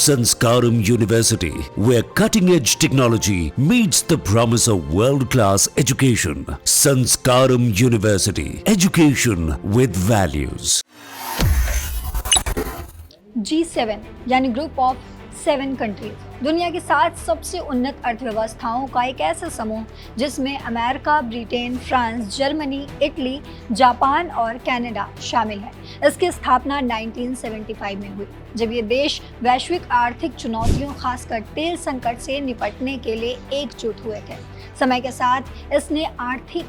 Sanskaram University, where cutting-edge technology meets the promise of world-class education. Sanskaram University, education with values. G7 यानी group of 7 countries, दुनिया की 7 सबसे उन्नत अर्थव्यवस्थाओं का एक ऐसा समूह जिसमें America, Britain, France, Germany, Italy, Japan और कनाडा शामिल है। इसकी स्थापना 1975 में हुई, जब ये देश वैश्विक आर्थिक चुनौतियों, खासकर तेल संकट से निपटने के लिए एकजुट हुए थे। समय के साथ इसने आर्थिक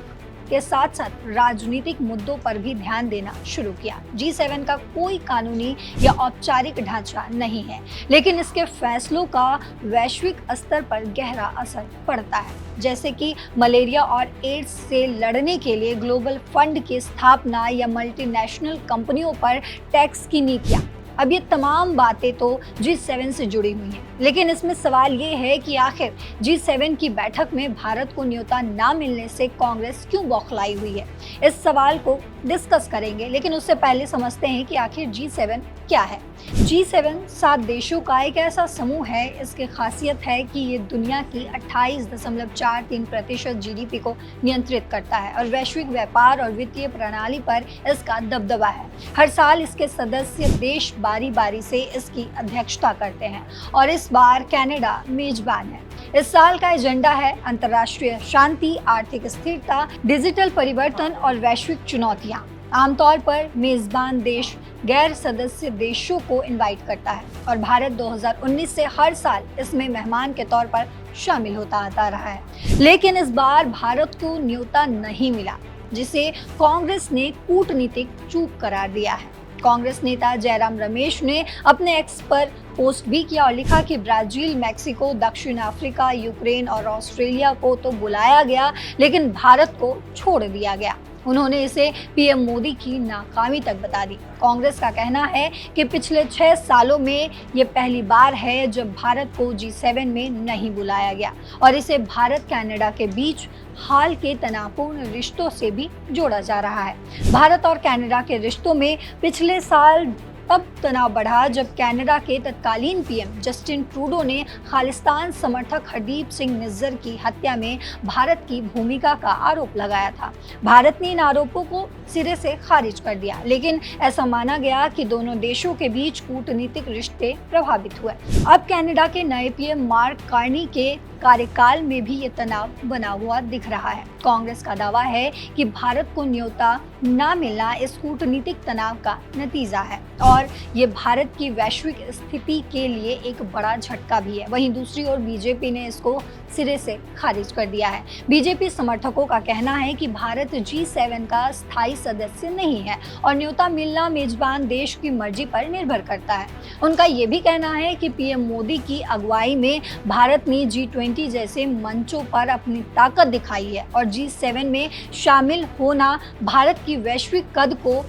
के साथ साथ राजनीतिक मुद्दों पर भी ध्यान देना शुरू किया। G7 का कोई कानूनी या औपचारिक ढांचा नहीं है, लेकिन इसके फैसलों का वैश्विक स्तर पर गहरा असर पड़ता है, जैसे कि मलेरिया और एड्स से लड़ने के लिए ग्लोबल फंड की स्थापना या मल्टीनेशनल कंपनियों पर टैक्स की नीतियां। अब ये तमाम बातें तो G7 से जुड़ी हुई हैं, लेकिन इसमें सवाल ये है कि आखिर G7 की बैठक में भारत को न्योता ना मिलने से कांग्रेस क्यों बौखलाई हुई है। इस सवाल को डिस्कस करेंगे, लेकिन उससे पहले समझते हैं कि आखिर G7 क्या है। G7 7 देशों का एक ऐसा समूह है। इसकी खासियत है कि ये दुनिया की 28.43% GDP को नियंत्रित करता है और वैश्विक व्यापार और वित्तीय प्रणाली पर इसका दबदबा है। हर साल इसके सदस्य देश बारी बारी से इसकी अध्यक्षता करते हैं और इस बार कनाडा मेजबान है। इस साल का एजेंडा है अंतर्राष्ट्रीय शांति, आर्थिक स्थिरता, डिजिटल परिवर्तन और वैश्विक चुनौतियां। आमतौर पर मेजबान देश गैर सदस्य देशों को इनवाइट करता है और भारत 2019 से हर साल इसमें मेहमान के तौर पर शामिल होता आता रहा है। लेकिन इस बार भारत को न्योता नहीं मिला, जिसे कांग्रेस ने कूटनीतिक चूक करार दिया है। कांग्रेस नेता जयराम रमेश ने अपने एक्स पर पोस्ट भी किया और लिखा कि ब्राजील, मैक्सिको, दक्षिण अफ्रीका, यूक्रेन और ऑस्ट्रेलिया को तो बुलाया गया, लेकिन भारत को छोड़ दिया गया। उन्होंने इसे पीएम मोदी की नाकामी तक बता दी। कांग्रेस का कहना है कि पिछले 6 सालों में ये पहली बार है जब भारत को G7 में नहीं बुलाया गया और इसे भारत कनाडा के बीच हाल के तनावपूर्ण रिश्तों से भी जोड़ा जा रहा है। भारत और कनाडा के रिश्तों में पिछले साल तब तनाव बढ़ा जब कनाडा के तत्कालीन पीएम जस्टिन ट्रूडो ने खालिस्तान समर्थक हरदीप सिंह निज्जर की हत्या में भारत की भूमिका का आरोप लगाया था। भारत ने इन आरोपों को सिरे से खारिज कर दिया, लेकिन ऐसा माना गया कि दोनों देशों के बीच कूटनीतिक रिश्ते प्रभावित हुए। अब कनाडा के नए पीएम मार्क कार्नी के कार्यकाल में भी ये तनाव बना हुआ दिख रहा है। कांग्रेस का दावा है कि भारत को न्योता ना मिलना इस कूटनीतिक तनाव का नतीजा है और ये भारत की वैश्विक स्थिति के लिए एक बड़ा झटका भी है। वहीं दूसरी ओर बीजेपी ने इसको सिरे से खारिज कर दिया है। बीजेपी समर्थकों का कहना है कि भारत G7 का स्थायी सदस्य नहीं है और न्योता मिलना मेजबान देश की मर्जी पर निर्भर करता है। उनका ये भी कहना है कि पीएम मोदी की अगुवाई में भारत ने G20 जैसे मंचों पर अपनी ताकत दिखाई है और G7 में शामिल होना भारत की वैश्विक कद को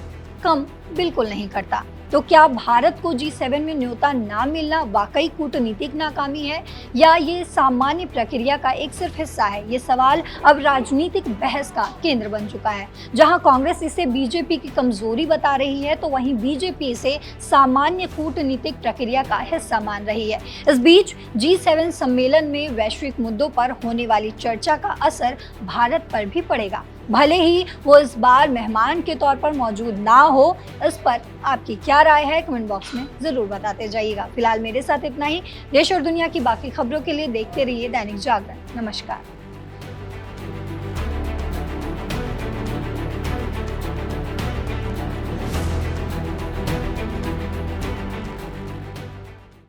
कम बिल्कुल नहीं करता। तो क्या भारत को G7 में न्योता ना मिलना वाकई कूटनीतिक नाकामी है या ये सामान्य प्रक्रिया का एक सिर्फ हिस्सा है? ये सवाल अब राजनीतिक बहस का केंद्र बन चुका है। जहां कांग्रेस इसे बीजेपी की कमजोरी बता रही है, तो वहीं बीजेपी इसे सामान्य कूटनीतिक प्रक्रिया का हिस्सा मान रही है। इस बीच G7 सम्मेलन में वैश्विक मुद्दों पर होने वाली चर्चा का असर भारत पर भी पड़ेगा, भले ही वो इस बार मेहमान के तौर पर मौजूद ना हो। इस पर आपकी क्या राय है, कमेंट बॉक्स में जरूर बताते जाइएगा। फिलहाल मेरे साथ इतना ही। देश और दुनिया की बाकी खबरों के लिए देखते रहिए दैनिक जागरण। नमस्कार।